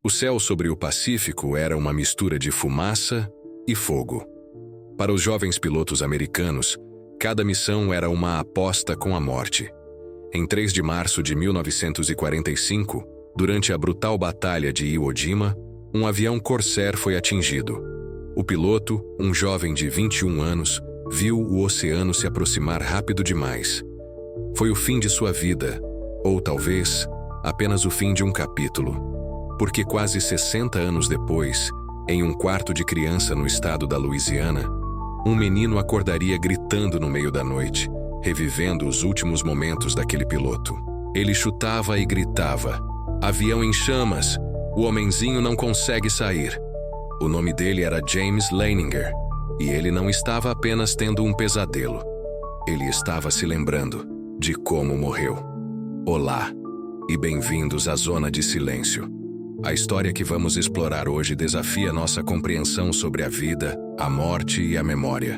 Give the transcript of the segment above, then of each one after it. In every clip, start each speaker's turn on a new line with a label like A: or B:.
A: O céu sobre o Pacífico era uma mistura de fumaça e fogo. Para os jovens pilotos americanos, cada missão era uma aposta com a morte. Em 3 de março de 1945, durante a brutal batalha de Iwo Jima, um avião Corsair foi atingido. O piloto, um jovem de 21 anos, viu o oceano se aproximar rápido demais. Foi o fim de sua vida, ou talvez apenas o fim de um capítulo. Porque quase 60 anos depois, em um quarto de criança no estado da Louisiana, um menino acordaria gritando no meio da noite, revivendo os últimos momentos daquele piloto. Ele chutava e gritava: "Avião em chamas! O homenzinho não consegue sair!" O nome dele era James Leininger, e ele não estava apenas tendo um pesadelo. Ele estava se lembrando de como morreu. Olá, e bem-vindos à Zona de Silêncio. A história que vamos explorar hoje desafia nossa compreensão sobre a vida, a morte e a memória.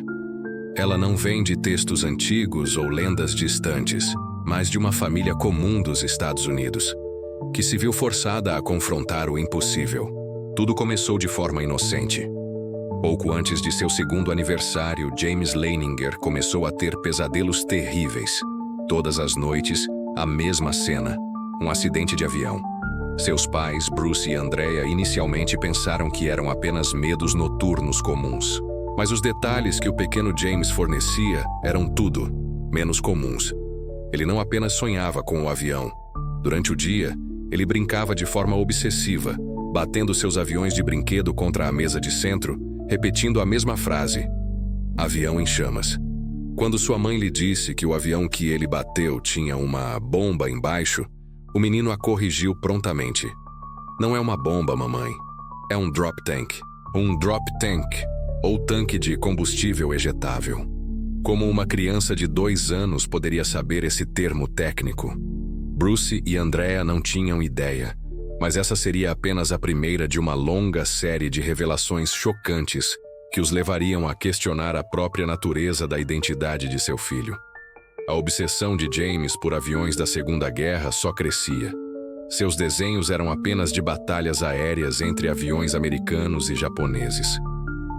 A: Ela não vem de textos antigos ou lendas distantes, mas de uma família comum dos Estados Unidos, que se viu forçada a confrontar o impossível. Tudo começou de forma inocente. Pouco antes de seu 2º aniversário, James Leininger começou a ter pesadelos terríveis. Todas as noites, a mesma cena: um acidente de avião. Seus pais, Bruce e Andrea, inicialmente pensaram que eram apenas medos noturnos comuns. Mas os detalhes que o pequeno James fornecia eram tudo menos comuns. Ele não apenas sonhava com o avião. Durante o dia, ele brincava de forma obsessiva, batendo seus aviões de brinquedo contra a mesa de centro, repetindo a mesma frase: "Avião em chamas." Quando sua mãe lhe disse que o avião que ele bateu tinha uma bomba embaixo, o menino a corrigiu prontamente. "Não é uma bomba, mamãe. É um drop tank." Um drop tank, ou tanque de combustível ejetável. Como uma criança de 2 anos poderia saber esse termo técnico? Bruce e Andrea não tinham ideia, mas essa seria apenas a primeira de uma longa série de revelações chocantes que os levariam a questionar a própria natureza da identidade de seu filho. A obsessão de James por aviões da Segunda Guerra só crescia. Seus desenhos eram apenas de batalhas aéreas entre aviões americanos e japoneses.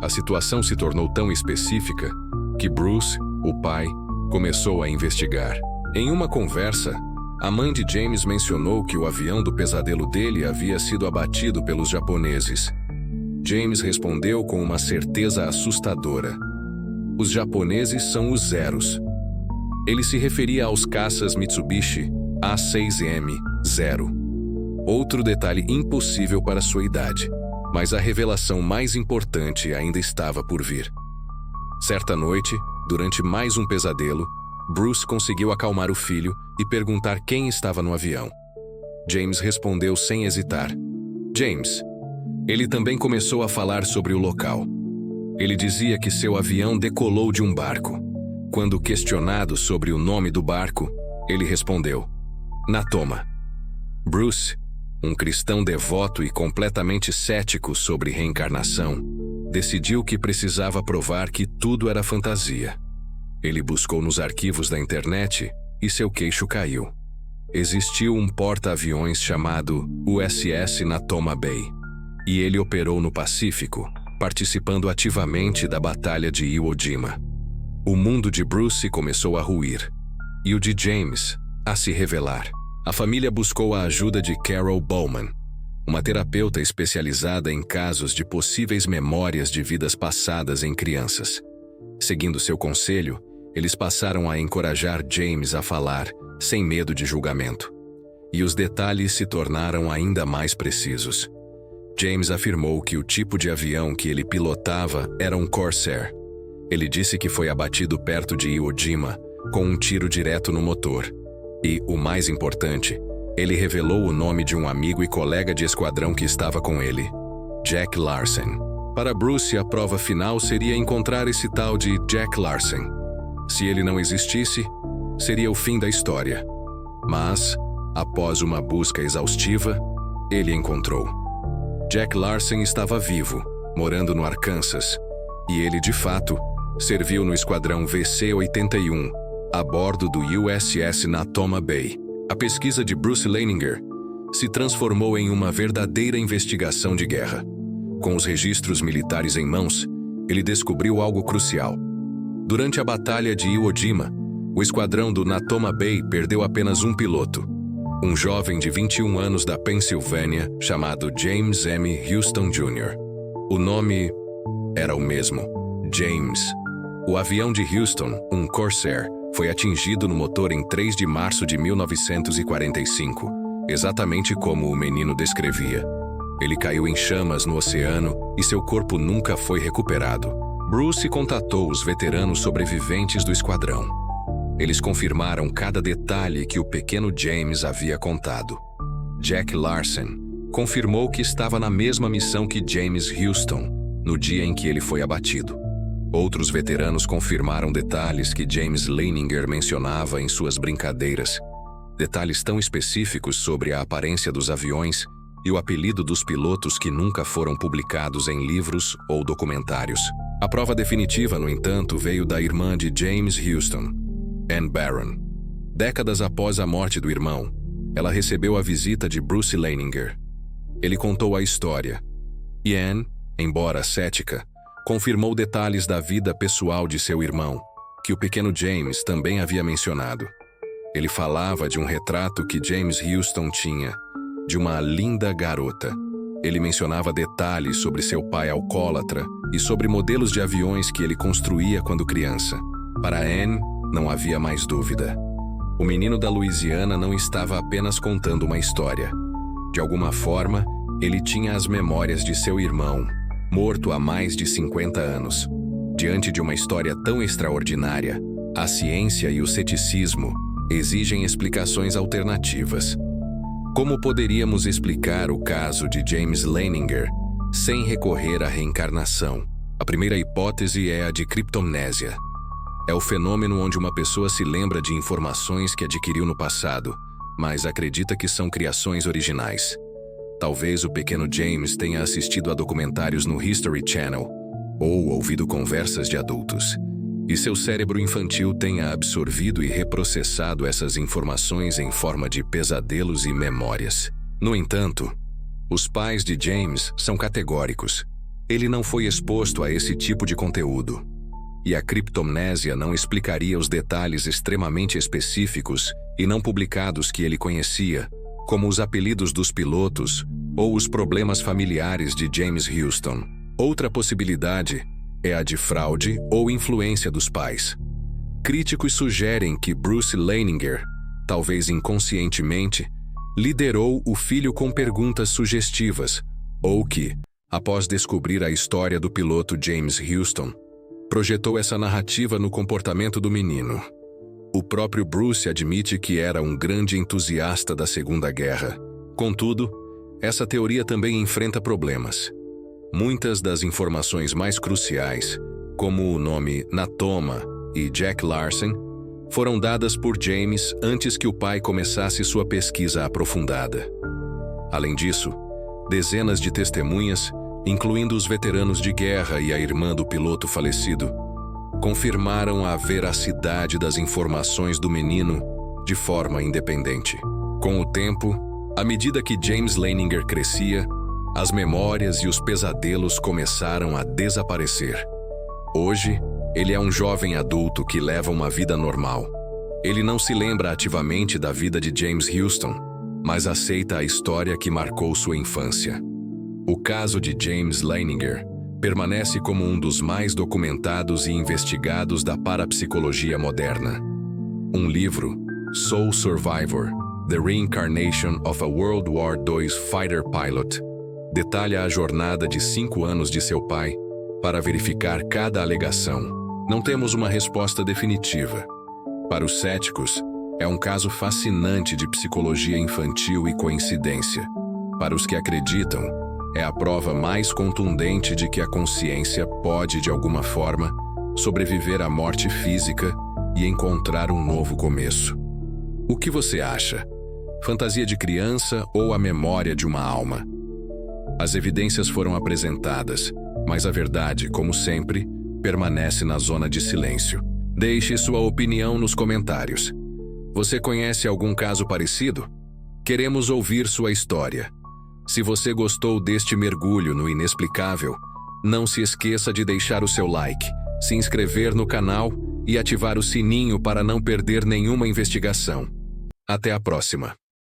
A: A situação se tornou tão específica que Bruce, o pai, começou a investigar. Em uma conversa, a mãe de James mencionou que o avião do pesadelo dele havia sido abatido pelos japoneses. James respondeu com uma certeza assustadora: "Os japoneses são os Zeros." Ele se referia aos caças Mitsubishi A6M-0. Outro detalhe impossível para sua idade, mas a revelação mais importante ainda estava por vir. Certa noite, durante mais um pesadelo, Bruce conseguiu acalmar o filho e perguntar quem estava no avião. James respondeu sem hesitar: "James." Ele também começou a falar sobre o local. Ele dizia que seu avião decolou de um barco. Quando questionado sobre o nome do barco, ele respondeu: "Natoma." Bruce, um cristão devoto e completamente cético sobre reencarnação, decidiu que precisava provar que tudo era fantasia. Ele buscou nos arquivos da internet e seu queixo caiu. Existiu um porta-aviões chamado USS Natoma Bay, e ele operou no Pacífico, participando ativamente da Batalha de Iwo Jima. O mundo de Bruce começou a ruir, e o de James a se revelar. A família buscou a ajuda de Carol Bowman, uma terapeuta especializada em casos de possíveis memórias de vidas passadas em crianças. Seguindo seu conselho, eles passaram a encorajar James a falar, sem medo de julgamento. E os detalhes se tornaram ainda mais precisos. James afirmou que o tipo de avião que ele pilotava era um Corsair. Ele disse que foi abatido perto de Iwo Jima, com um tiro direto no motor. E, o mais importante, ele revelou o nome de um amigo e colega de esquadrão que estava com ele: Jack Larson. Para Bruce, a prova final seria encontrar esse tal de Jack Larson. Se ele não existisse, seria o fim da história. Mas, após uma busca exaustiva, ele encontrou. Jack Larson estava vivo, morando no Arkansas, e ele, de fato, serviu no esquadrão VC-81, a bordo do USS Natoma Bay. A pesquisa de Bruce Leininger se transformou em uma verdadeira investigação de guerra. Com os registros militares em mãos, ele descobriu algo crucial. Durante a Batalha de Iwo Jima, o esquadrão do Natoma Bay perdeu apenas um piloto, um jovem de 21 anos da Pensilvânia chamado James M. Houston Jr. O nome era o mesmo, James. O avião de Houston, um Corsair, foi atingido no motor em 3 de março de 1945, exatamente como o menino descrevia. Ele caiu em chamas no oceano e seu corpo nunca foi recuperado. Bruce contatou os veteranos sobreviventes do esquadrão. Eles confirmaram cada detalhe que o pequeno James havia contado. Jack Larson confirmou que estava na mesma missão que James Houston, no dia em que ele foi abatido. Outros veteranos confirmaram detalhes que James Leininger mencionava em suas brincadeiras. Detalhes tão específicos sobre a aparência dos aviões e o apelido dos pilotos que nunca foram publicados em livros ou documentários. A prova definitiva, no entanto, veio da irmã de James Houston, Ann Barron. Décadas após a morte do irmão, ela recebeu a visita de Bruce Leininger. Ele contou a história. E Ann, embora cética, confirmou detalhes da vida pessoal de seu irmão, que o pequeno James também havia mencionado. Ele falava de um retrato que James Houston tinha, de uma linda garota. Ele mencionava detalhes sobre seu pai alcoólatra e sobre modelos de aviões que ele construía quando criança. Para Ann, não havia mais dúvida. O menino da Louisiana não estava apenas contando uma história. De alguma forma, ele tinha as memórias de seu irmão, morto há mais de 50 anos. Diante de uma história tão extraordinária, a ciência e o ceticismo exigem explicações alternativas. Como poderíamos explicar o caso de James Leininger sem recorrer à reencarnação? A primeira hipótese é a de criptomnésia. É o fenômeno onde uma pessoa se lembra de informações que adquiriu no passado, mas acredita que são criações originais. Talvez o pequeno James tenha assistido a documentários no History Channel ou ouvido conversas de adultos, e seu cérebro infantil tenha absorvido e reprocessado essas informações em forma de pesadelos e memórias. No entanto, os pais de James são categóricos. Ele não foi exposto a esse tipo de conteúdo. E a criptomnésia não explicaria os detalhes extremamente específicos e não publicados que ele conhecia, como os apelidos dos pilotos ou os problemas familiares de James Houston. Outra possibilidade é a de fraude ou influência dos pais. Críticos sugerem que Bruce Leininger, talvez inconscientemente, liderou o filho com perguntas sugestivas, ou que, após descobrir a história do piloto James Houston, projetou essa narrativa no comportamento do menino. O próprio Bruce admite que era um grande entusiasta da Segunda Guerra. Contudo, essa teoria também enfrenta problemas. Muitas das informações mais cruciais, como o nome Natoma e Jack Larson, foram dadas por James antes que o pai começasse sua pesquisa aprofundada. Além disso, dezenas de testemunhas, incluindo os veteranos de guerra e a irmã do piloto falecido, confirmaram a veracidade das informações do menino de forma independente. Com o tempo, à medida que James Leininger crescia, as memórias e os pesadelos começaram a desaparecer. Hoje, ele é um jovem adulto que leva uma vida normal. Ele não se lembra ativamente da vida de James Houston, mas aceita a história que marcou sua infância. O caso de James Leininger permanece como um dos mais documentados e investigados da parapsicologia moderna. Um livro, Soul Survivor: The Reincarnation of a World War II Fighter Pilot, detalha a jornada de 5 anos de seu pai para verificar cada alegação. Não temos uma resposta definitiva. Para os céticos, é um caso fascinante de psicologia infantil e coincidência. Para os que acreditam, é a prova mais contundente de que a consciência pode, de alguma forma, sobreviver à morte física e encontrar um novo começo. O que você acha? Fantasia de criança ou a memória de uma alma? As evidências foram apresentadas, mas a verdade, como sempre, permanece na zona de silêncio. Deixe sua opinião nos comentários. Você conhece algum caso parecido? Queremos ouvir sua história. Se você gostou deste mergulho no inexplicável, não se esqueça de deixar o seu like, se inscrever no canal e ativar o sininho para não perder nenhuma investigação. Até a próxima!